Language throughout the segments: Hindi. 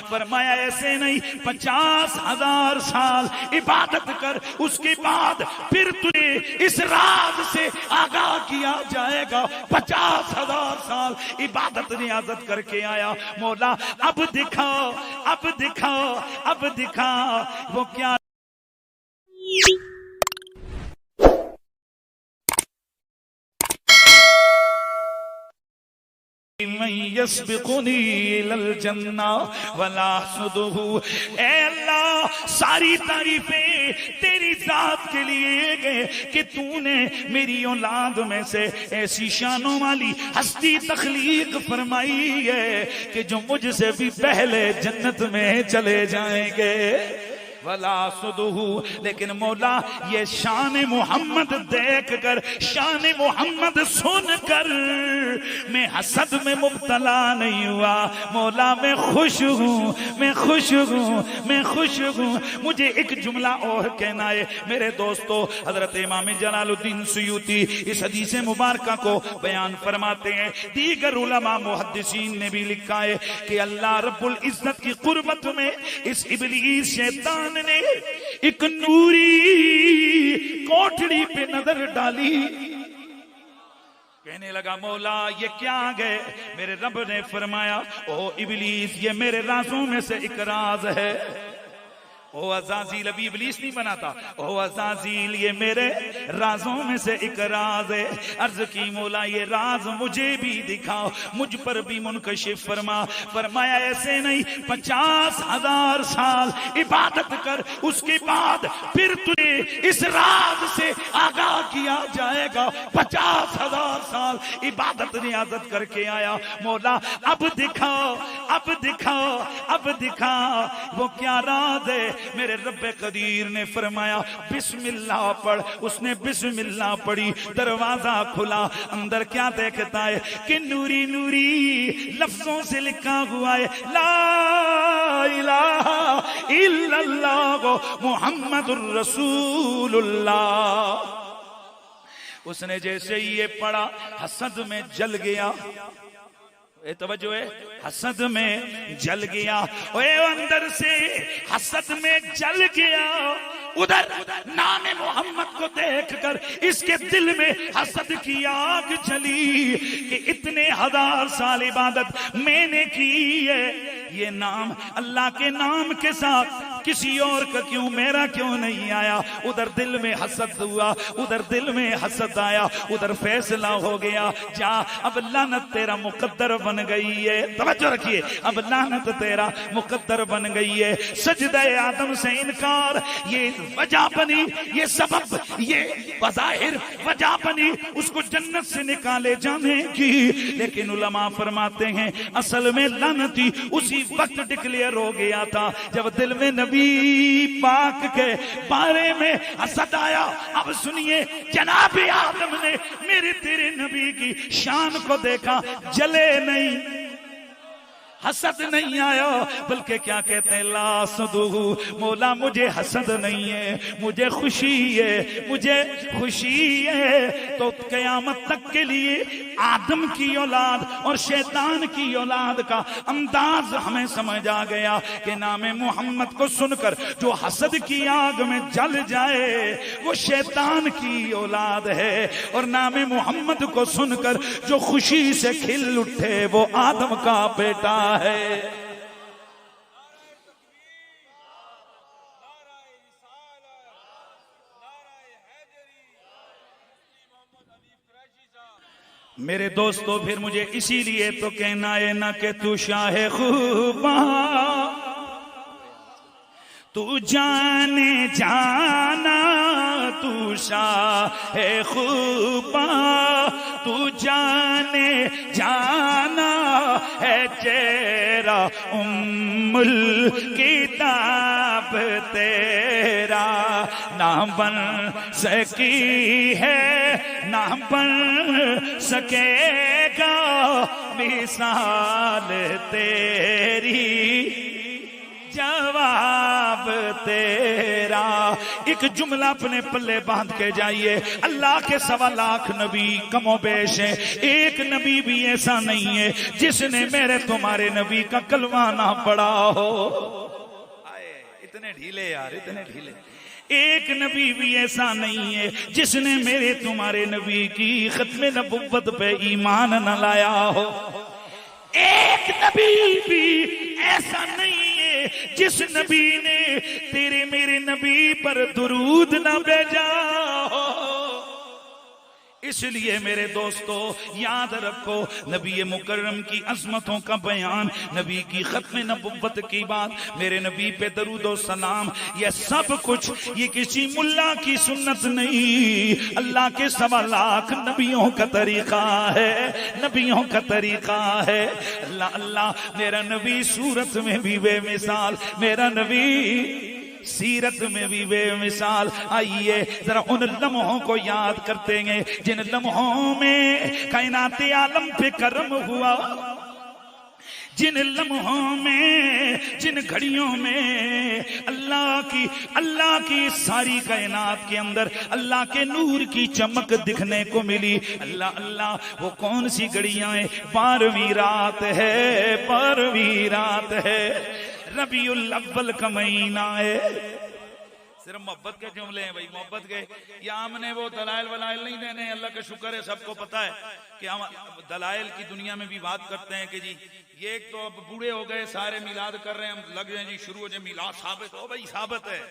फरमाया ऐसे नहीं, 50,000 साल इबादत कर, उसके बाद फिर तुझे इस राज से आगाह किया जाएगा। 50,000 साल इबादत नियाजत करके आया, मौला अब दिखाओ, अब दिखाओ, अब दिखाओ वो क्या। अल्लाह सारी तारीफें तेरी जात के लिए गए कि तूने मेरी औलाद में से ऐसी शानों वाली हस्ती तख्लीक फरमाई है कि जो मुझसे भी पहले जन्नत में चले जाएंगे। वला सुदहू, लेकिन मौला ये शान मोहम्मद देख कर, शान मोहम्मद सुनकर मैं हसद में मुब्तला नहीं हुआ। मौला मैं खुश हूँ, मैं खुश हूँ, मैं खुश हूँ। मुझे एक जुमला और कहना है मेरे दोस्तों। हजरत इमाम जलालुद्दीन सुयूती इस हदीस मुबारका को बयान फरमाते हैं, दीगर उलमा मुहद्दिसीन ने भी लिखा है कि अल्लाह रब्बुल इज्जत की कुर्बत में इस इब्लीस शैतान ने एक नूरी कोठड़ी पे नजर डाली, कहने लगा मौला ये क्या गए। मेरे रब ने फरमाया ओ इब्लीस ये मेरे राजों में से एक राज है। ओ अज़ाज़ील, अभी इब्लीस नहीं बनाता, ओ अज़ाज़ील ये मेरे राजों में से एक राज है। अर्ज की मौला ये राज मुझे भी दिखाओ, मुझ पर भी मुनकशिफ फरमा। फरमाया ऐसे नहीं, 50,000 साल इबादत कर, उसके बाद फिर तुझे इस राज से आगाह किया जाएगा। 50,000 साल इबादत नियाजत करके आया, मौला अब दिखाओ, अब दिखाओ, अब दिखाओ वो क्या राज है। मेरे रब्बे कदीर ने फरमाया बिस्मिल्लाह पढ़। उसने बिस्मिल्लाह पढ़ी, दरवाजा खुला, अंदर क्या देखता है कि नूरी नूरी लफ्जों से लिखा हुआ है ला इलाहा इल्लल्लाह मुहम्मदुर रसूलुल्लाह। उसने जैसे ही ये पढ़ा हसद में जल गया। तवज्जो है, हसद में जल गया, ओए अंदर से हसद में जल गया। उधर नाम मोहम्मद को देखकर इसके दिल में हसद की आग जली कि इतने 1000 साल इबादत मैंने की है, ये नाम अल्लाह के नाम के साथ किसी और का क्यों, मेरा क्यों नहीं आया। उधर दिल में हसद हुआ, उधर दिल में हसद आया, उधर फैसला हो गया जा अब लानत तेरा मुकद्दर बन गई है। तवज्जो रखिए, अब लानत तेरा मुकद्दर बन गई है। सजदा आदम से इनकार ये वजह बनी, ये सबब, ये बज़ाहिर वजह बनी उसको जन्नत से निकाले जाने की। लेकिन उलमा फरमाते हैं असल में लानती उसी वक्त डिक्लेयर हो गया था जब दिल में नबी पाक के बारे में हसद आया। अब सुनिए, जनाब आदम ने मेरे तेरे नबी की शान को देखा, जले नहीं, हसद नहीं आया, बल्कि क्या कहते हैं ला सदुहु, मौला मुझे हसद नहीं है, मुझे खुशी है, मुझे खुशी है। तो कयामत तक के लिए आदम की औलाद और शैतान की औलाद का अंदाज हमें समझ आ गया कि नाम मोहम्मद को सुनकर जो हसद की आग में जल जाए वो शैतान की औलाद है, और नाम मोहम्मद को सुनकर जो खुशी से खिल उठे वो आदम का बेटा है। मेरे दोस्तों फिर मुझे इसीलिए तो कहना है ना कि तू शाहे खूबा, तू जाने जाना, तू शाहे खूबा, तू जाने जाना है चेहरा उम्मुल किताब तेरा, ना बन सकी है ना बन सकेगा मिसाल तेरी, जवाब तेरा एक जुमला अपने पल्ले बांध के जाइए, अल्लाह के 1.25 लाख नबी कमोबेश है, एक नबी भी ऐसा नहीं है जिसने मेरे तुम्हारे नबी का कलमा ना पढ़ा हो। इतने ढीले यार, इतने ढीले। एक नबी भी ऐसा नहीं है जिसने मेरे तुम्हारे नबी की खत्म नबुव्वत पे ईमान न लाया हो। एक नबी भी ऐसा नहीं है जिस नबी ने तेरे मेरे नबी पर दुरूद न भेजा हो। इसलिए मेरे दोस्तों याद रखो, नबी मुकर्रम की अज़मतों का बयान, नबी की खत्म नबुव्वत की बात, मेरे नबी पे दरूद और सलाम, ये सब कुछ ये किसी मुल्ला की सुन्नत नहीं, अल्लाह के 1.25 लाख नबियों का तरीका है, नबियों का तरीका है। अल्लाह अल्लाह, मेरा नबी सूरत में भी बेमिसाल, मेरा नबी सीरत में भी बेमिसाल। आइए जरा उन लम्हों को याद करते हैं जिन लम्हों में कायनात आलम पे करम हुआ, जिन लम्हों में, जिन घड़ियों में अल्लाह की सारी कायनात के अंदर अल्लाह के नूर की चमक दिखने को मिली। अल्लाह अल्लाह, वो कौन सी घड़ियां हैं? 12वीं रात है, 12वीं रात है, रबीउल अव्वल का महीना है। सिर्फ मोहब्बत के जुमले हैं भाई, मोहब्बत के। या हमने वो दलाइल वलाइल नहीं देने, अल्लाह का शुक्र है सबको पता है कि हम दलाइल की दुनिया में भी बात करते हैं कि जी ये एक तो अब बूढ़े हो गए, सारे मिलाद कर रहे हैं, हम लग जाए जी शुरू हो जाए मिलाद साबित हो। भाई साबित है,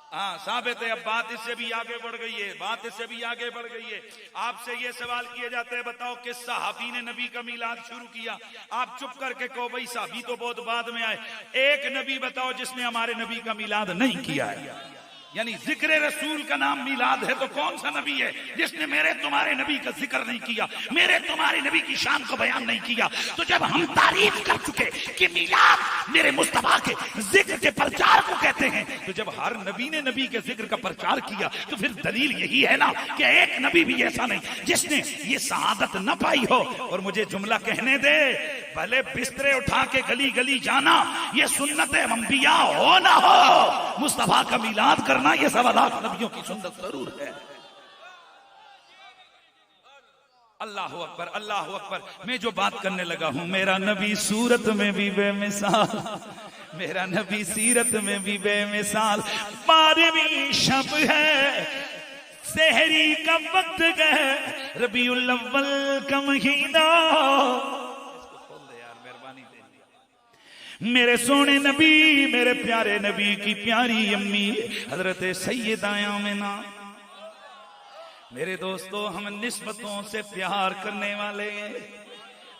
हाँ साबित है। अब बात इससे भी आगे बढ़ गई है, बात इससे भी आगे बढ़ गई है। आपसे ये सवाल किए जाते हैं, बताओ किस सहाबी ने नबी का मिलाद शुरू किया? आप चुप करके कहो भाई सहाबी तो बहुत बाद में आए। एक नबी बताओ जिसने हमारे नबी का मिलाद नहीं किया है। यानी जिक्र रसूल का नाम मिलाद है, तो कौन सा नबी है जिसने मेरे तुम्हारे नबी का जिक्र नहीं किया, मेरे तुम्हारे नबी की शान को बयान नहीं किया? तो जब हम तारीफ कर चुके कि मिलाद मेरे मुस्तफा के जिक्र के प्रचार को कहते हैं, तो जब हर नबी ने नबी के जिक्र का प्रचार किया, तो फिर दलील यही है ना कि एक नबी भी ऐसा नहीं जिसने ये शहादत न पाई हो। और मुझे जुमला कहने दे, भले बिस्तरे उठा के गली गली जाना, ये सुन्नत अंबिया हो ना हो, मुस्तफा का मिलाद करना ये 1.25 लाख नबियों की सुन्नत जरूर है। अल्लाह अकबर, अल्लाह अकबर। मैं जो बात करने लगा हूं, मेरा नबी सूरत में भी बेमिसाल, मेरा नबी सीरत में भी बेमिसाल। 12वीं शब है, सहरी का वक्त है, रबीउल अव्वल का महीना। मेरे सोने नबी, मेरे प्यारे नबी की प्यारी अम्मी हजरत सैयदा आमिना। मेरे दोस्तों, हम निस्बतों से प्यार करने वाले हैं,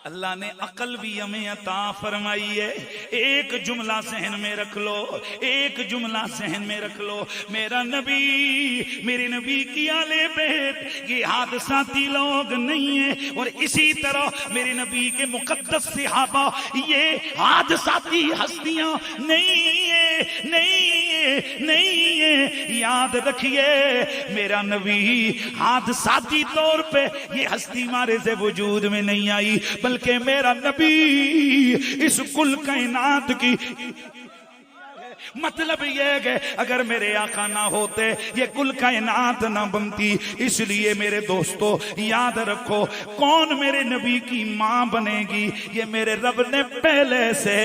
अल्लाह ने अकल भी हमें अता फरमाई है। एक जुमला सहन में रख लो, एक जुमला सहन में रख लो, मेरा नबी, मेरे नबी की आले बैत ये हादसाती लोग नहीं है, और इसी तरह मेरे नबी के मुकद्दस सहाबा ये हादसाती हस्तियां नहीं है, नहीं है, नहीं है। याद रखिए, मेरा नबी हादसाती तौर पे ये हस्ती हमारे से वजूद में नहीं आई, बल्कि मेरा नबी इस कुल कायनात की। मतलब ये है अगर मेरे आका ना होते ये कुल कायनात ना बनती। इसलिए मेरे दोस्तों याद रखो, कौन मेरे नबी की मां बनेगी, ये मेरे रब ने पहले से,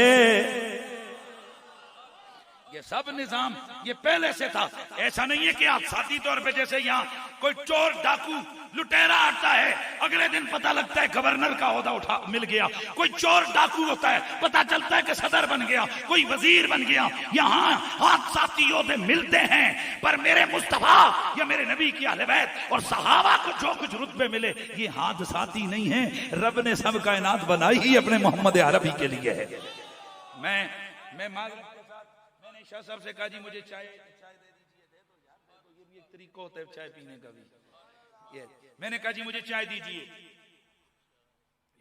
ये सब निजाम ये पहले से था। ऐसा नहीं है कि आप साथी तौर पे जैसे यहाँ कोई चोर डाकू लुटेरा आता है, अगले दिन पता लगता है गवर्नर का ओहदा उठा मिल गया, कोई चोर डाकू होता है पता चलता है कि सदर बन गया, कोई वजीर बन गया। यहाँ हाथ साथी ओहदे मिलते हैं, पर मेरे मुस्तफा या मेरे नबी की अहले बैत और सहाबा को जो कुछ रुतबे मिले ये हाथ साथी नहीं है, रब ने सब कायनात बनाई ही अपने मोहम्मद अरबी के लिए है। मैं मैंने शाह साहब से कहा जी मुझे चाय दे दीजिए, दे दो यार, दे दो, ये भी एक तरीका होता है चाय पीने का भी। ये मैंने कहा जी मुझे चाय दीजिए।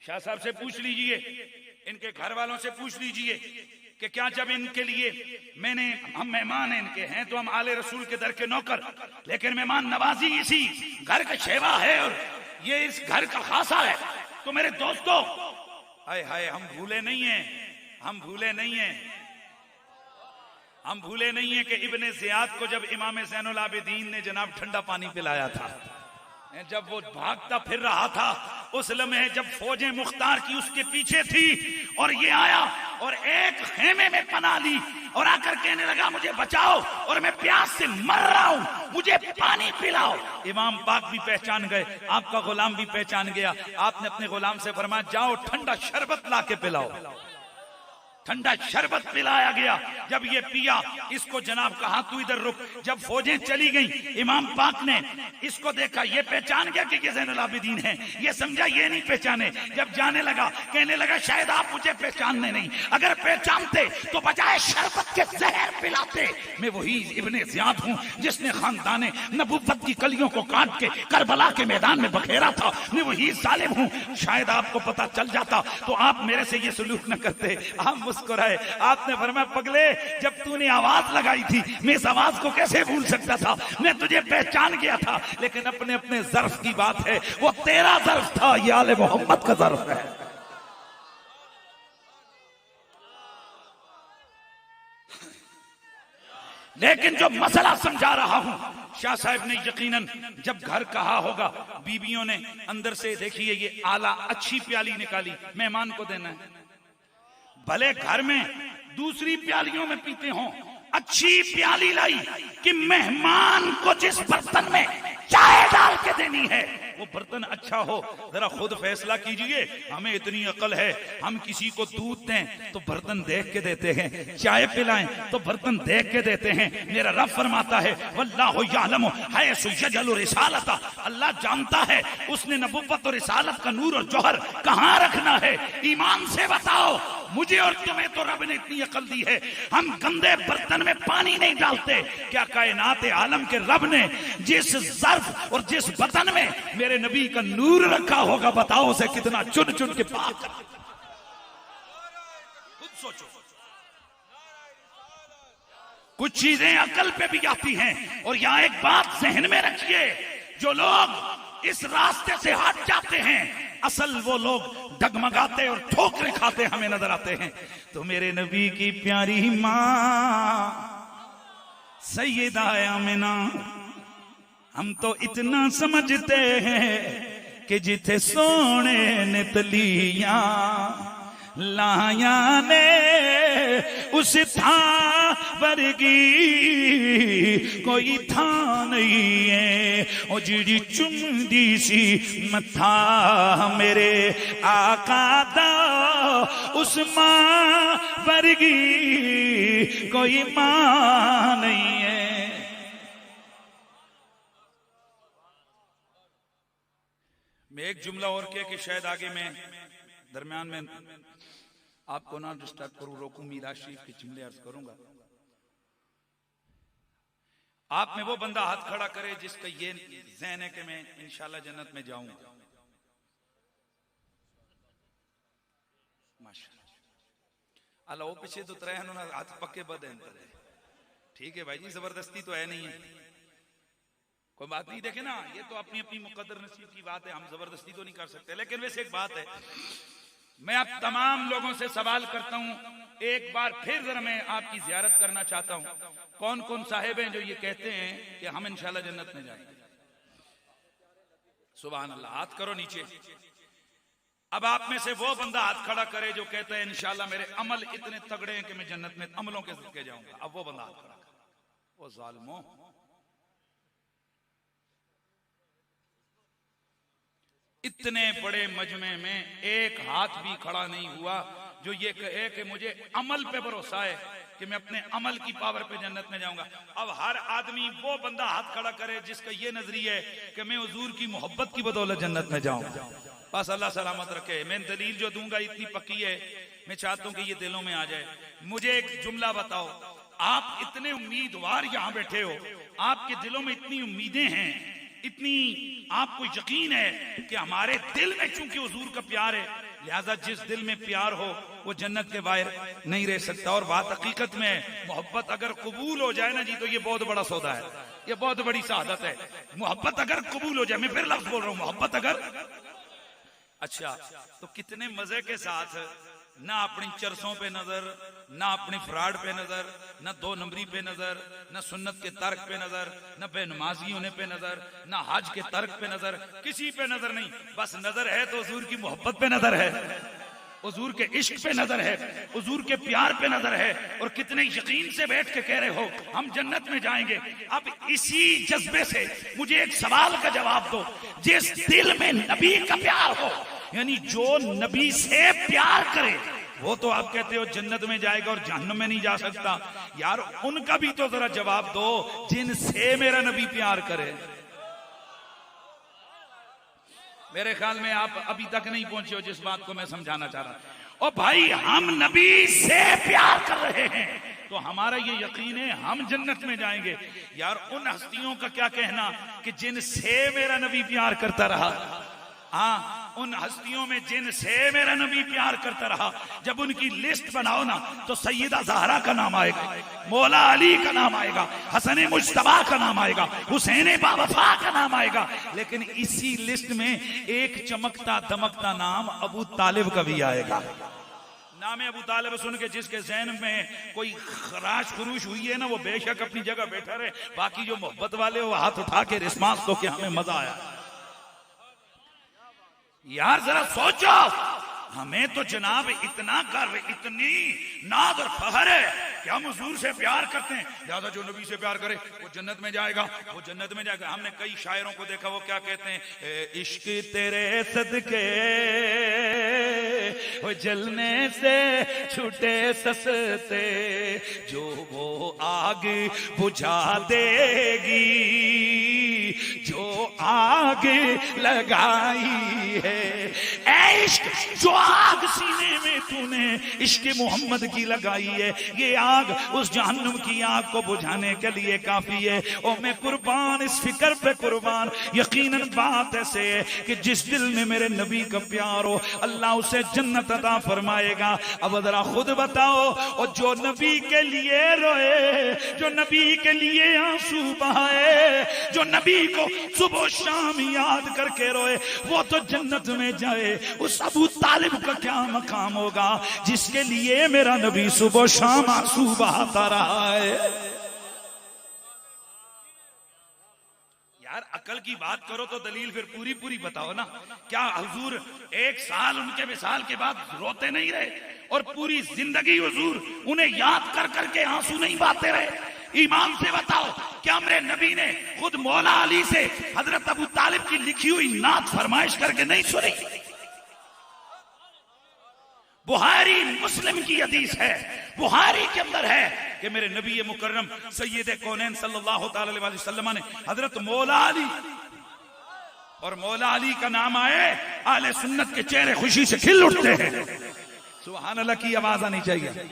शाह साहब से पूछ लीजिए, इनके घर वालों से पूछ लीजिए कि क्या जब इनके लिए हम मेहमान इनके हैं तो हम आले रसूल के दर के नौकर, लेकिन मेहमान नवाजी इसी घर का शेवा है और ये इस घर का खासा है। तो मेरे दोस्तों, हाय हाय, हम भूले नहीं हैं, हम भूले नहीं हैं। हम भूले नहीं है कि इब्ने ज़ियाद को जब इमाम ज़ैनुल आबिदीन ने जनाब ठंडा पानी पिलाया था, जब वो भागता फिर रहा था, उस लम्हे जब फौजें मुख्तार की उसके पीछे थी और ये आया और एक खेमे में पनाह ली और आकर कहने लगा मुझे बचाओ और मैं प्यास से मर रहा हूं, मुझे पानी पिलाओ। इमाम पाक भी पहचान गए, आपका गुलाम भी पहचान गया। आपने अपने गुलाम से फरमाया जाओ ठंडा शरबत ला के पिलाओ। ठंडा शरबत पिलाया गया। जब ये पिया, इसको जनाब कहा तू इधर रुक। जब फौजें चली गई, इमाम पाक ने इसको देखा, ये पहचान गया कि ये ज़ैनुल आबिदीन है, ये समझा ये नहीं पहचाने। जब जाने लगा कहने लगा शायद आप मुझे पहचानने नहीं, अगर पहचानते तो बजाय शरबत के जहर पिलाते। मैं वही इब्ने ज़ियाद हूँ जिसने खानदाने नबुव्वत की कलियों को काट के करबला के मैदान में बखेरा था। मैं वही जालिम हूँ। शायद आपको पता चल जाता तो आप मेरे से ये सलूक न करते। आप मुस्कुराए। आपने फरमाया पगले, जब तूने आवाज लगाई थी मैं इस आवाज को कैसे भूल सकता था, मैं तुझे पहचान गया था। लेकिन अपने अपने ज़र्फ की बात है, वो तेरा ज़र्फ था, ये आले मोहम्मद का ज़र्फ है। लेकिन जो मसला समझा रहा हूं, शाह साहब ने यकीनन जब घर कहा होगा, बीबियों ने अंदर से देखिए ये आला अच्छी प्याली निकाली, मेहमान को देना है। भले घर में दूसरी प्यालियों में पीते हो, अच्छी प्याली लाई कि मेहमान को जिस बर्तन में चाय डाल के देनी है वो बर्तन अच्छा हो। जरा खुद फैसला कीजिए। हमें इतनी अकल है, हम किसी को दूध दें तो बर्तन देख के देते हैं, चाय पिलाएं तो बर्तन देख के देते हैं। मेरा रब फरमाता है वल्लाहु यअलमु हैसु यजअलु रिसालता, अल्लाह जानता है उसने नबुव्वत और रिसालत का नूर और जौहर कहां रखना है। ईमान से बताओ, मुझे और तुम्हें तो रब ने इतनी अकल दी है, हम गंदे बर्तन में पानी नहीं डालते। क्या कायनात आलम के रब ने जिस ज़र्फ और जिस बर्तन में मेरे नबी का नूर रखा होगा, बताओ उसे कितना चुन चुन के पाक। खुद सोचो। कुछ चीजें अकल पे भी आती हैं। और यहां एक बात जहन में रखिए, जो लोग इस रास्ते से हट जाते हैं, असल वो लोग डगमगाते और ठोकरें खाते हमें नजर आते हैं। तो मेरे नबी की प्यारी मां सैयदा आमिना, हम तो इतना समझते हैं कि जिथे सोने ने तलियां लाया ने उस था वर्गी कोई था नहीं है। ओ जी चुमदी सी मथा मेरे आका दा, उस मां वर्गी कोई मां नहीं है। मैं एक जुमला और किया कि शायद आगे मैं दरमियान में आपको ना डिस्टर्ब करूं, रोकूं, मीरा शरीफ के जुमले अर्ज करूंगा। आप में वो बंदा हाथ खड़ा करे जिसका ये ज़हन है कि मैं इंशाल्लाह जन्नत में जाऊंगा। माशाअल्लाह। अल्लाह वो पीछे तो तरह ना हाथ पक्के बद है। ठीक है भाई जी, जबरदस्ती तो है नहीं है, कोई बात नहीं। देखे ना, ये तो अपनी अपनी मुकद्दर नसीब की बात है, हम जबरदस्ती तो नहीं कर सकते। लेकिन वैसे एक बात है, मैं अब तमाम लोगों से सवाल करता हूं, एक बार फिर जरा मैं आपकी जियारत करना चाहता हूं। कौन कौन साहिब हैं जो ये कहते हैं कि हम इंशाल्लाह जन्नत में जाएंगे? सुभान अल्लाह, हाथ करो नीचे। अब आप में से वो बंदा हाथ खड़ा करे जो कहता है इंशाल्लाह मेरे अमल इतने तगड़े हैं कि मैं जन्नत में अमलों के सदके जाऊंगा। अब वो बंदा हाथ खड़ा करे। वो जालिमों, इतने बड़े मजमे में एक हाथ भी खड़ा नहीं हुआ जो ये कहे कि मुझे अमल पे भरोसा है कि मैं अपने अमल की पावर पे जन्नत में जाऊंगा। अब हर आदमी वो बंदा हाथ खड़ा करे जिसका ये नजरिया है कि मैं हुजूर की मोहब्बत की बदौलत जन्नत में जाऊंगा। बस अल्लाह सलामत रखे। मैं दलील जो दूंगा इतनी पक्की है, मैं चाहता हूं कि ये दिलों में आ जाए। मुझे एक जुमला बताओ, आप इतने उम्मीदवार यहां बैठे हो, आपके दिलों में इतनी उम्मीदें हैं, इतनी आपको यकीन है कि हमारे दिल में चूंकि हुजूर का प्यार है, लिहाजा जिस दिल में प्यार हो वो जन्नत के बाहर नहीं रह सकता। और बात हकीकत में है, मोहब्बत अगर कबूल हो जाए ना जी, तो ये बहुत बड़ा सौदा है, ये बहुत बड़ी शहादत है। मोहब्बत अगर कबूल हो जाए, मैं फिर लफ्ज बोल रहा हूं, मोहब्बत अगर, अच्छा तो कितने मजे के साथ ना अपनी चरसों पे नजर, ना अपनी फ्रॉड पे नजर, ना दो नंबरी पे नजर, ना सुन्नत के तर्क पे नजर, ना बेनमाजी होने पे नजर, ना हज के तर्क पे नजर, किसी पे नजर नहीं। बस नजर है तो हुजूर की मोहब्बत पे नजर है, हुजूर के इश्क पे नजर है, हुजूर के प्यार पे नजर है। और कितने यकीन से बैठ के कह रहे हो हम जन्नत में जाएंगे। अब इसी जज्बे से मुझे एक सवाल का जवाब दो, जिस दिल में नबी का प्यार हो, यानी जो नबी से प्यार करे, वो तो आप कहते हो जन्नत में जाएगा और जहन्नम में नहीं जा सकता। यार उनका भी तो जरा जवाब दो जिनसे मेरा नबी प्यार करे। मेरे ख्याल में आप अभी तक नहीं पहुंचे हो जिस बात को मैं समझाना चाह रहा। और भाई हम नबी से प्यार कर रहे हैं तो हमारा ये यकीन है हम जन्नत में जाएंगे। यार उन हस्तियों का क्या कहना कि जिनसे मेरा नबी प्यार करता रहा, हाँ उन हस्तियों में जिनसे मेरा नबी प्यार करता रहा, जब उनकी लिस्ट बनाओ ना तो सैयदा ज़हरा का नाम आएगा, मौला अली का नाम आएगा, हसन मुज्तबा का नाम आएगा, हुसैन बावफा का नाम आएगा। लेकिन इसी लिस्ट में एक चमकता दमकता नाम अबू तालिब का भी आएगा। नाम अबू तालिब सुन के जिसके ज़हन में कोई खराश खुरूश हुई है ना, वो बेशक अपनी जगह बैठा रहे, बाकी जो मोहब्बत वाले वो हाथ उठा के रिस्पांस तो क्या हमें मजा आया। यार जरा सोचो, हमें तो जनाब इतना गर्व, इतनी नाज और फखर है कि हम हुजूर से प्यार करते हैं, लिहाजा जो नबी से प्यार करे वो जन्नत में जाएगा, वो जन्नत में जाएगा। हमने कई शायरों को देखा, वो क्या कहते हैं, इश्क तेरे सदके वो जलने से छूटे सस्ते, जो वो आग बुझा देगी जो आग लगाई है। ऐ इश्क जो आग सीने में तूने इश्क मोहम्मद की लगाई है, ये आग उस जहन्नुम की आग को बुझाने के लिए काफी है। और मैं कुर्बान, इस फिक्र पे कुर्बान, यकीनन बात ऐसे है कि जिस दिल में मेरे नबी का प्यार हो, अल्लाह उसे जन्नत अता फरमाएगा। अब जरा खुद बताओ, और जो नबी के लिए रोए, जो नबी के लिए आंसू बहाए, जो नबी को सुबह शाम याद करके रोए, वो तो जन्नत में जाए। उस अबू तालिब का क्या मकाम होगा जिसके लिए मेरा नबी सुबह शाम आंसू बहाता रहा है। यार अकल की बात करो तो दलील फिर पूरी पूरी बताओ ना। क्या हुजूर एक साल उनके विसाल के बाद रोते नहीं रहे और पूरी जिंदगी हुजूर उन्हें याद कर करके आंसू नहीं बहाते रहे? ईमान से बताओ, क्या मेरे नबी ने खुद मौला अली से हजरत अबू तालिब की लिखी हुई नात फरमाइश करके नहीं सुनी? बुहारी मुस्लिम की हदीस है, बुहारी के अंदर है कि मेरे नबी मुकर्रम सैयद कौनैन सल्लल्लाहु अलैहि वसल्लम ने हजरत मौला अली, और मौला अली का नाम आए आले सुन्नत के चेहरे खुशी से खिल उठते हैं। सुभान अल्लाह की आवाज आनी चाहिए।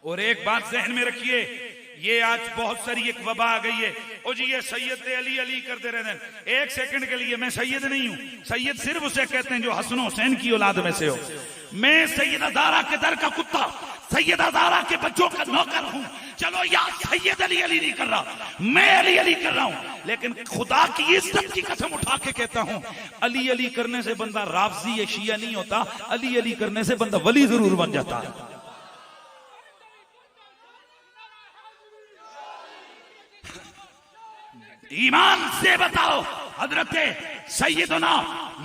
और एक बात ज़हन में रखिए, ये आज बहुत सारी एक वबा आ गई है, ओ जी ये सैयद अली अली करते रहते हैं। एक सेकंड के लिए मैं सैयद नहीं हूं, सैयद सिर्फ उसे कहते हैं जो हसन हुसैन की औलाद में से हो। मैं सैयदा ज़हरा के दर का कुत्ता, सैयदा ज़हरा के बच्चों का नौकर हूं। चलो यार सैयद अली अली नहीं कर रहा, मैं अली अली कर रहा हूं, लेकिन खुदा की इज्जत की कसम उठा के कहता हूं, अली अली करने से बंदा राफजी या शिया नहीं होता, अली अली करने से बंदा वली जरूर बन जाता है। ईमान से बताओ, हजरत सैयदना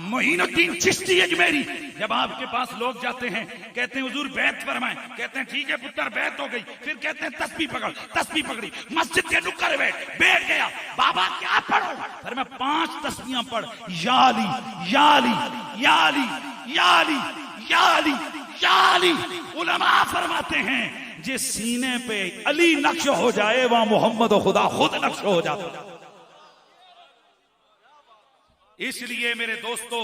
मोइनुद्दीन चिश्ती अजमेरी जब आपके पास लोग जाते हैं, कहते हैं हुजूर बैत फरमाएं, कहते हैं ठीक है पुत्र बैत हो गई, फिर कहते हैं तस्बीह पकड़, तस्बीह पकड़ी, मस्जिद के नुक्कड़ बैठ गया, बाबा क्या पढ़ो? फिर मैं 5 तस्बीहां पढ़, या अली या अली या अली या अली या अली या अली। उलमा फरमाते हैं जिस सीने पे अली नक्श हो जाए वहां मोहम्मद खुदा खुद नक्श हो जाता है। इसलिए मेरे दोस्तों,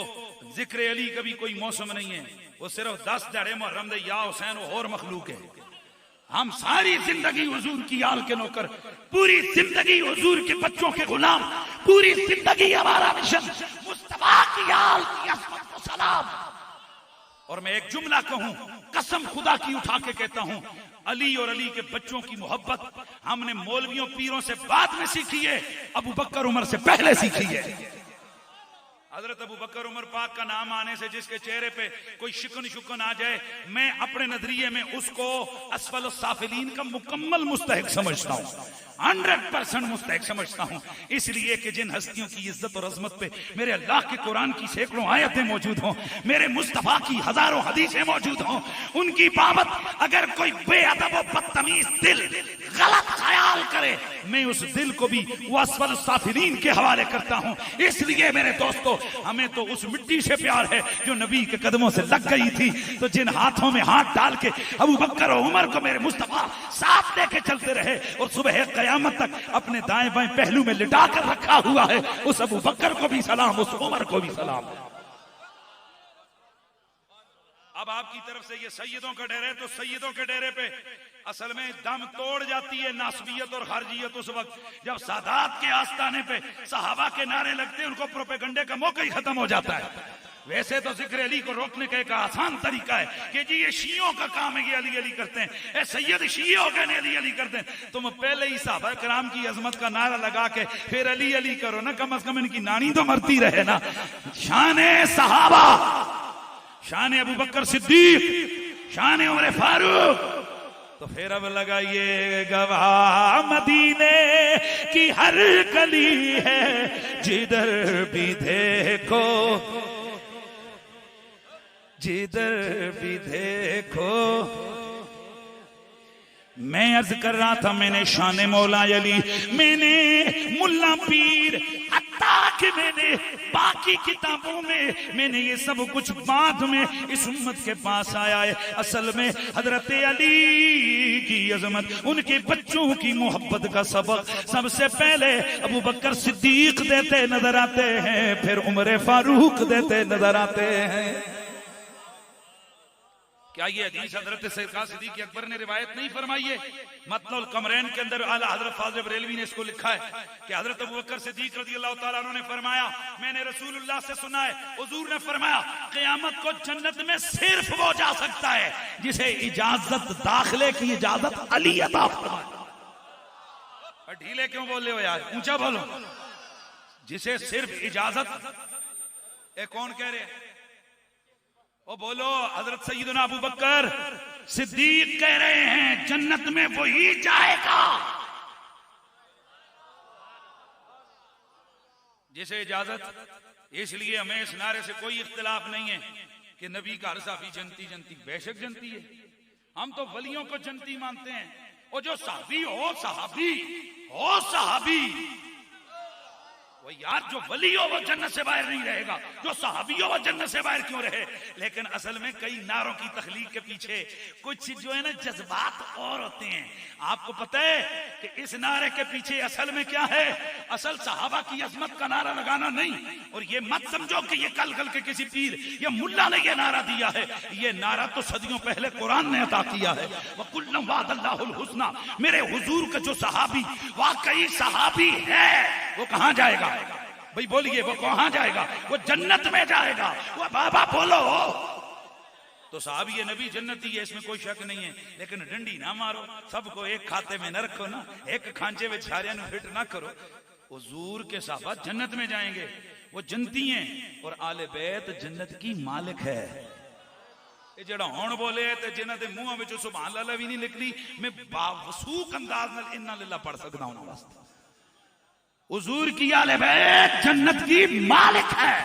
जिक्र अली का भी कोई मौसम नहीं है, वो सिर्फ 10 दड़े मुहर्रम दे या हुसैन और मखलूक है। हम सारी जिंदगी हुजूर की आल के नौकर, पूरी जिंदगी हुजूर के बच्चों के गुलाम, पूरी जिंदगी हमारा मिशन मुस्तफा की आल की अस्मत को सलाम। और मैं एक जुमला कहूं, कसम खुदा की उठा के कहता हूं, अली और अली के बच्चों की मोहब्बत हमने मौलवियों पीरों से बाद में सीखी है, अबू बकर उमर से पहले सीखी है। हजरत अबू बकर उमर पाक का नाम आने से जिसके चेहरे पे कोई शिकन शुकन आ जाए, मैं अपने नजरिए में उसको असफल साफिलीन का मुकम्मल मुस्तहिक समझता हूँ, 100% मुस्तहिक समझता हूँ। इसलिए कि जिन हस्तियों की इज्जत और अजमत पे मेरे अल्लाह के कुरान की सैकड़ों आयतें मौजूद हों, मेरे मुस्तफा की हजारों हदीसें मौजूद हों, उनकी बाबत अगर कोई बेअदब और बदतमीज दिल गलत ख्याल करे, मैं उस दिल को भी वो असफल साफिलीन के हवाले करता हूँ। इसलिए मेरे दोस्तों, हमें तो उस मिट्टी से प्यार है जो नबी के कदमों से लग गई थी। तो जिन हाथों में हाथ डाल के अबू बकर और उमर को मेरे मुस्तफा साथ लेके चलते रहे और सुबह कयामत तक अपने दाएं बाएं पहलू में लिटा कर रखा हुआ है, उस अबू बकर को भी सलाम, उस उमर को भी सलाम। अब आपकी तरफ से ये सैयदों का डेरे, तो सैयदों के डेरे पे असल में दम तोड़ जाती है नासबियत और खारजियत उस वक्त जब सादात के आस्ताने पे सहाबा के नारे लगते हैं, उनको प्रोपेगंडे का मौका ही खत्म हो जाता है। वैसे तो जिक्र अली को रोकने का एक आसान तरीका है कि जी ये शियों का काम है, ये अली अली करते हैं, ए सैयद शी हो गए अली अली करते हैं। तुम पहले ही साहबा कराम की अजमत का नारा लगा के फिर अली अली करो ना, कम से कम इनकी नानी तो मरती रहे ना। शान सहाबा, शान अबू बकर सिद्दीक, शान उमर फारूक। तो फिर अब लगाइए गवाह मदीने की हर गली है, जिधर भी देखो, जिधर भी देखो। मैं अर्ज कर रहा था, मैंने शान मौला अली, मैंने मुल्ला पीर, हत्ता कि मैंने बाकी किताबों में मैंने ये सब कुछ बाद में इस उम्मत के पास आया है। असल में हजरत अली की अजमत, उनके बच्चों की मोहब्बत का सबक सबसे पहले अबू बकर सिद्दीक देते नजर आते हैं, फिर उमर फारूक देते नजर आते हैं। क्या ये हदीस हजरत सरकार सिद्दीक अकबर ने रिवायत नहीं फरमाई है? मतलब कमरैन के अंदर आला हजरत फाजिल बरेलवी ने इसको लिखा है कि हजरत अबू बकर सिद्दीक रज़ियल्लाहु ताला अन्हु ने फरमाया, मैंने रसूलुल्लाह से सुना है, हुजूर ने फरमाया क़यामत को जन्नत में सिर्फ वो जा सकता है जिसे इजाजत दाखिले की इजाजत अली अता फरमाए। ढीले क्यों बोल रहे हो यार, ऊंचा बोलो। जिसे सिर्फ इजाजत, ए कौन कह रहे? ओ बोलो, हजरत सैयदना अबू बकर सिद्दीक कह रहे हैं जन्नत में वही जाएगा जिसे इजाजत। इसलिए हमें इस नारे से कोई इख्तिलाफ नहीं है कि नबी का हर साफी जनती जनती, बेशक जनती है, हम तो वलियों को जनती मानते हैं। और जो साहबी हो सहाबी हो सहाबी, वो यार जो वली हो वो जन्नत से बाहर नहीं रहेगा, जो सहाबी हो वो जन्नत से बाहर क्यों रहे। लेकिन असल में कई नारों की तखलीक के पीछे कुछ जो है ना जज्बात और होते हैं। आपको पता है कि इस नारे के पीछे असल में क्या है? असल सहाबा की अजमत का नारा लगाना नहीं। और ये मत समझो कि ये कल कल के किसी पीर या मुल्ला ने ये नारा दिया है, ये नारा तो सदियों पहले कुरान ने अता किया है। वकुल्लम वादल्लाहुल हुस्ना, मेरे हुजूर का जो सहाबी वाकई सहाबी है वो कहां जाएगा भाई? बोलिए, वो कहां जाएगा? वो जन्नत में जाएगा। वो बाबा बोलो, तो साहबी ये नबी जन्नती है, इसमें कोई शक नहीं है। लेकिन डंडी ना मारो, सबको एक खाते में न रखो ना, एक खांचे में सारियां नु फिट ना करो। हुजूर के साहबा जन्नत में जाएंगे, वो जन्नती हैं, और आले बैत जन्नत की मालिक है। ये जड़ा हुण बोले ते जिन्हां दे मुंहां विचों सुभान अल्लाह भी नहीं निकली, मैं बावसूक अंदाज नाल इन्ना लिल्लाह पढ़ सकदा हूं वास्ते। हुजूर की आले बैत जन्नत की मालिक है।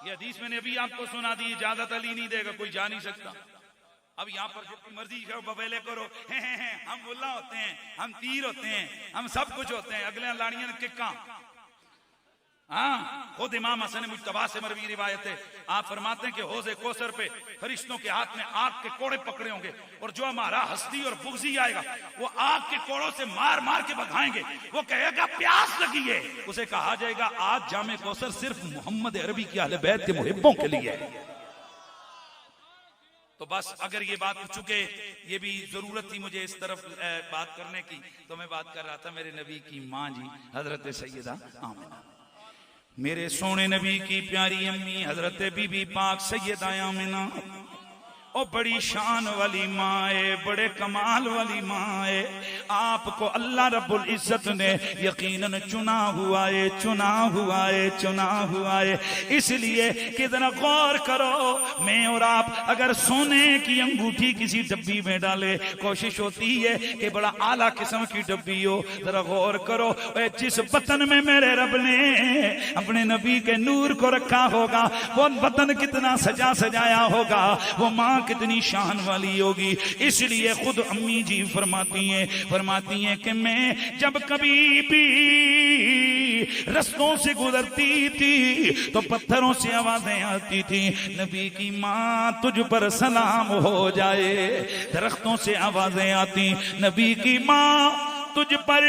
ये हदीस मैंने अभी आपको सुना दी, इजाजत अली नहीं देगा, कोई जा नहीं सकता। अब यहाँ पर जितनी मर्जी करो, बबेले करो, हम मुल्ला होते हैं, हम पीर होते हैं, हम सब कुछ होते हैं, अगले लाड़ियां किक्का। हाँ, खुद इमाम हसन मुज्तबा से मरवी रिवायत है, आप फरमाते हैं कि हौज़े कौसर पे फरिश्तों के हाथ में आग के कोड़े पकड़े होंगे, और जो हमारा हस्ती और बुग़्ज़ी आएगा वो आग के कोड़ों से मार मार के भगाएंगे। वो कहेगा प्यास लगी है, उसे कहा जाएगा आज जामे कौसर सिर्फ मोहम्मद अरबी की अहले बैत के मुहिब्बों के लिए है। तो बस अगर ये बात उठ चुके, ये भी जरूरत थी मुझे इस तरफ बात करने की, तो मैं बात कर रहा था मेरे नबी की माँ जी हजरत सैयदा आमिना, मेरे सोने नबी की प्यारी अम्मी हजरत बीबी पाक सैयदा आमिना। ओ बड़ी शान वाली माँ है, बड़े कमाल वाली माँ है। आपको अल्लाह रब्बुल इज्जत ने यकीनन चुना हुआ है, चुना हुआ है, चुना हुआ है। इसलिए कितना गौर करो, मैं और आप अगर सोने की अंगूठी किसी डब्बी में डाले, कोशिश होती है कि बड़ा आला किस्म की डब्बी हो। जरा गौर करो, जिस बतन में मेरे रब ने अपने नबी के नूर को रखा होगा, वो बतन कितना सजा सजाया होगा, वो माँ कितनी शान वाली होगी। इसलिए खुद अम्मी जी फरमाती हैं कि मैं जब कभी भी रस्तों से गुजरती थी तो पत्थरों से आवाजें आती थी, नबी की माँ तुझ पर सलाम हो जाए। दरख्तों से आवाजें आती, नबी की माँ तुझ पर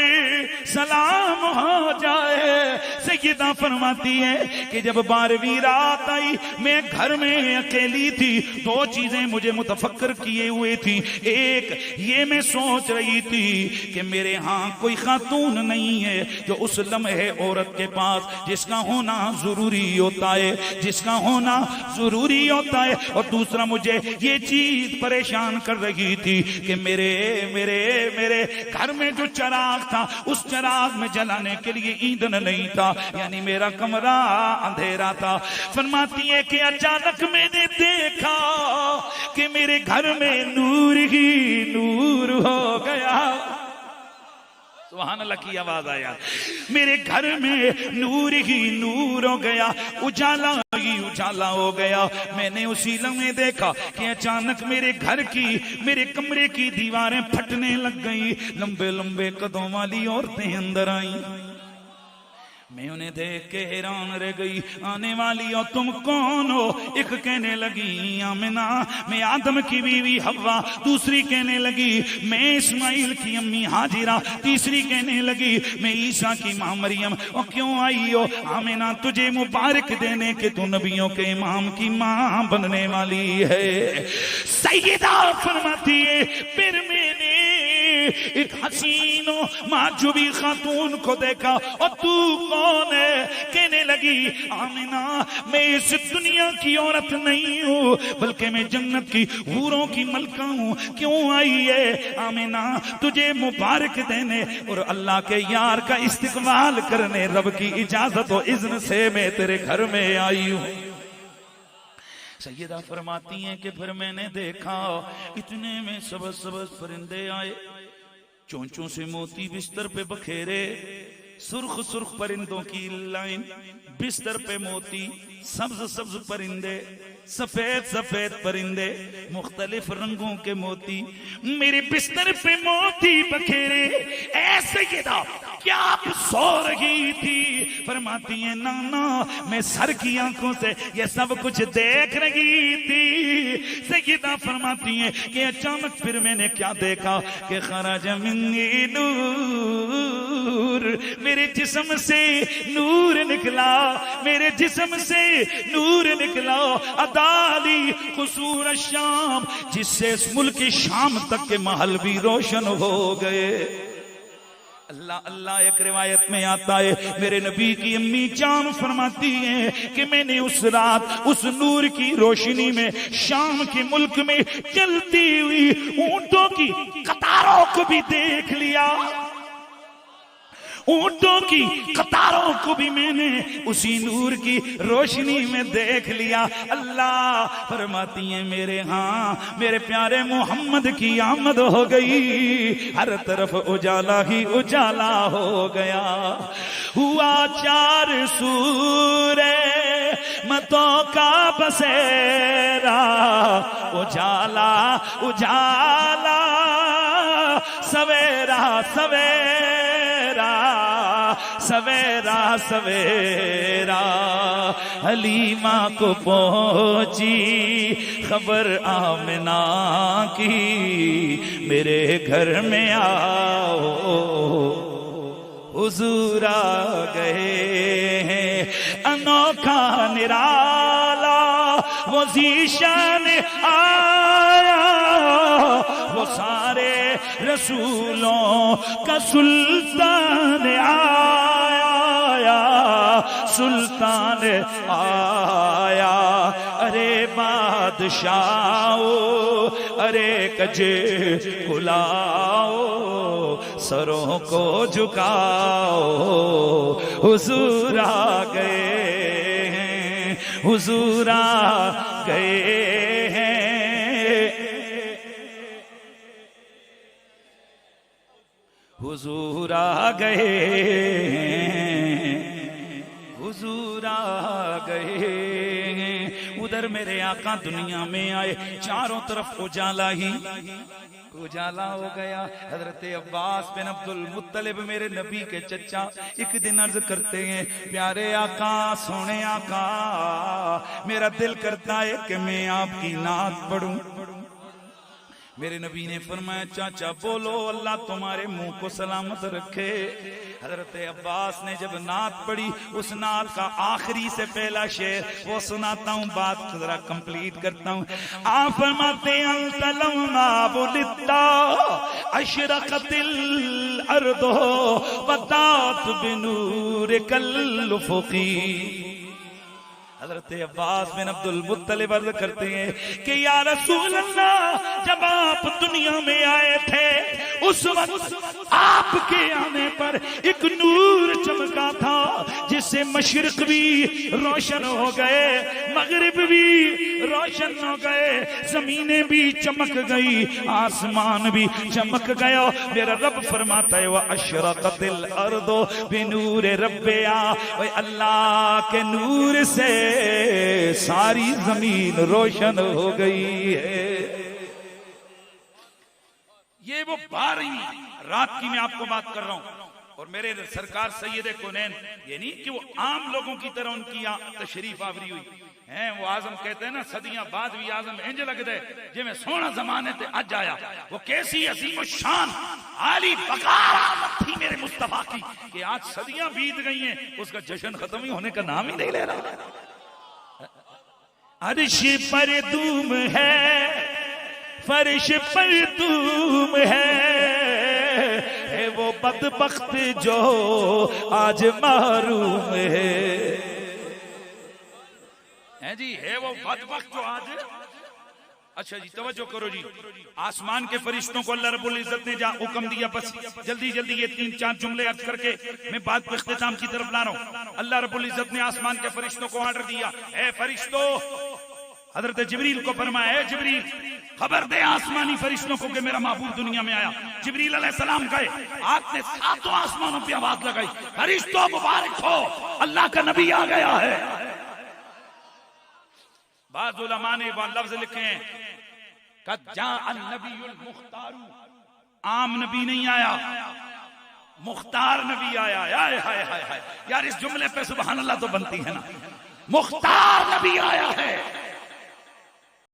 सलाम हो जाए। सैयदा फरमाती है कि जब 12वीं रात आई, मैं घर में अकेली थी, दो चीजें मुझे मुतफक्कर किए हुए थी। एक ये मैं सोच रही थी कि मेरे यहाँ कोई खातून नहीं है जो उस लम्हे औरत के पास जिसका होना जरूरी होता है, जिसका होना जरूरी होता है। और दूसरा मुझे ये चीज परेशान कर रही थी कि मेरे मेरे मेरे घर में जो चराग था, उस चराग में जलाने के लिए ईंधन नहीं था, यानी मेरा कमरा अंधेरा था। फरमाती है कि अचानक मैंने देखा कि मेरे घर में नूर ही नूर हो गया। सुभान अल्लाह की आवाज आया, मेरे घर में नूर ही नूर हो गया, उजाला ही उजाला हो गया। मैंने उसी लम्हे देखा कि अचानक मेरे घर की, मेरे कमरे की दीवारें फटने लग गई। लंबे लंबे कदों वाली औरतें अंदर आई। मैं उन्हें देख के हैरान रह गई। आने वाली हो, तुम कौन हो? एक कहने लगी आमिना, मैं आदम की बीवी हव्वा। दूसरी कहने लगी मैं इस्माइल की अम्मी हाजिरा। तीसरी कहने लगी मैं ईसा की माँ मरियम। और क्यों आई हो? आमिना तुझे मुबारक देने के तू नबियों के इमाम की माँ बनने वाली है। सैयदा फरमाती है, फिर मैंने एक हसीनो माजूबी खातून को देखा। और तू कौन है? कहने लगी आमिना, मैं इस दुनिया की औरत नहीं हूँ, बल्कि मैं जन्नत की हूरों की मलका हूँ। क्यों आई है? आमिना तुझे मुबारक देने और अल्लाह के यार का इस्तिकबाल करने, रब की इजाजत और इज़्न से मैं तेरे घर में आई हूँ। सैयदा फरमाती हैं कि फिर मैंने देखा इतने में सबज सबज परिंदे आए, चोंचों से मोती बिस्तर पे बखेरे, सुर्ख सुर्ख परिंदों की लाइन, बिस्तर पे मोती, सब्ज सब्ज परिंदे, सफेद सफेद परिंदे, मुख्तलिफ रंगों के मोती, मेरे बिस्तर पे मोती बखेरे। ऐसे क्या आप सो रही थी? फरमाती है नाना, मैं सर की आंखों से ये सब कुछ देख रही थी। सैयदा फरमाती है कि अचानक फिर मैंने क्या देखा कि खरज मिन्नी नूर, मेरे जिस्म से नूर निकला, मेरे जिस्म से नूर निकला। अदाली खुसूर शाम, जिससे इस मुल्क शाम तक के महल भी रोशन हो गए। अल्लाह अल्लाह। एक रिवायत में आता है मेरे नबी की अम्मी जान फरमाती हैं कि मैंने उस रात उस नूर की रोशनी में शाम के मुल्क में चलती हुई ऊंटों की कतारों को भी देख लिया। ऊंटों की कतारों को भी मैंने उसी नूर की रोशनी में देख लिया। अल्लाह फरमाती है मेरे हाँ मेरे प्यारे मोहम्मद की आमद हो गई, हर तरफ उजाला ही उजाला हो गया। हुआ चार सूरे मतों का बसेरा, उजाला उजाला सवेरा सवेरा सवेरा सवेरा। हलीमा को पहुंची खबर आमिना की, मेरे घर में आओ हुजूर आ गए हैं। अनोखा निराला वो ज़ीशान आया, वो सारे रसूलों का सुल्तान आया, सुल्तान आया। अरे बात बादशाओ, अरे कजे बुलाओ, सरों को झुकाओ, हुजूर आ गए हैं, हुजूर आ गए हैं, हुजूर आ गए हैं, हुजूर आ गए हैं। उधर मेरे आका दुनिया में आए, चारों तरफ उजाला ही उजाला हो गया। हजरत अब्बास बिन अब्दुल मुत्तलिब मेरे नबी के चचा एक दिन अर्ज करते हैं, प्यारे आका, सोने आका, मेरा दिल करता है कि मैं आपकी नात पढ़ूं। मेरे नबी ने फरमाया, चाचा बोलो, अल्लाह तुम्हारे मुंह को सलामत रखे। हजरत अब्बास ने जब नात पढ़ी, उस नात का आखिरी से पहला शेर वो सुनाता हूँ, बात जरा कंप्लीट करता हूँ। आप फरमाते अंतलमा बुलिता अशरकतिल अर्दो बतात बिनूर कल फुकी। हजरत अब्बास बिन अब्दुल मुत्तलिब अर्ज करते हैं कि या रसूल अल्लाह, जब आप दुनिया में आए थे उस वक्त आपके आने पर एक नूर चमका था, जिससे मशरिक भी रोशन हो गए, मगरिब भी रोशन हो गए, जमीनें भी चमक गई, आसमान भी चमक गया। मेरा रब फरमाता है, वह अशरकतिल अर्दो बिनूर रब्बिया, अल्लाह के नूर से सारी जमीन रोशन हो गई है। ये वो 12वीं रात की मैं आपको बात कर रहा हूं। और मेरे सरकार सैयदे कौनैन, ये नहीं कि वो आम लोगों की तरह उनकी तशरीफ आवरी हुई है। वो आजम कहते हैं ना, सदियां बाद भी आजम इंज लगता है जिवें सोहना जमाने ते अज आया। वो कैसी अजीम शान आली बकार आमद थी मेरे मुस्तफा की कि आज सदियां बीत गई हैं, उसका जश्न खत्म ही होने का नाम ही नहीं ले रहा। अर्श पर धूम है, फर्श पर धूम है वो बदबख्त जो आज महरूम है जी, है वो बदबख्त जो आज। अच्छा जी, तवज्जो करो जी, आसमान के फरिश्तों को अल्लाह रब्बुल इज्जत ने हुक्म दिया। बस जल्दी जल्दी ये 3-4 जुमले अर्ज करके मैं बात को इख्तिताम की तरफ ला रहा हूं। अल्लाह रब्बुल इज्जत ने आसमान के फरिश्तों को ऑर्डर दिया, ए फरिश्तों, हजरत जिब्रील को फरमाया, है जिब्रील खबर दे आसमानी फरिश्तों को कि मेरा महबूब दुनिया में आया। जिब्रील अलैहिस्सलाम गए, आपने 7 आसमानों पे आवाज लगाई, फरिश्तों मुबारक हो, अल्लाह का नबी आ गया है। बाज़ उलमा ने वह लफ्ज लिखे हैं, कद जाअ नबीयुल मुख्तार, आम नबी नहीं आया, मुख्तार नबी आया। हाय हाय हाय हाय, यार इस जुमले पे सुभान अल्लाह तो बनती है ना। मुख्तार नबी आया है,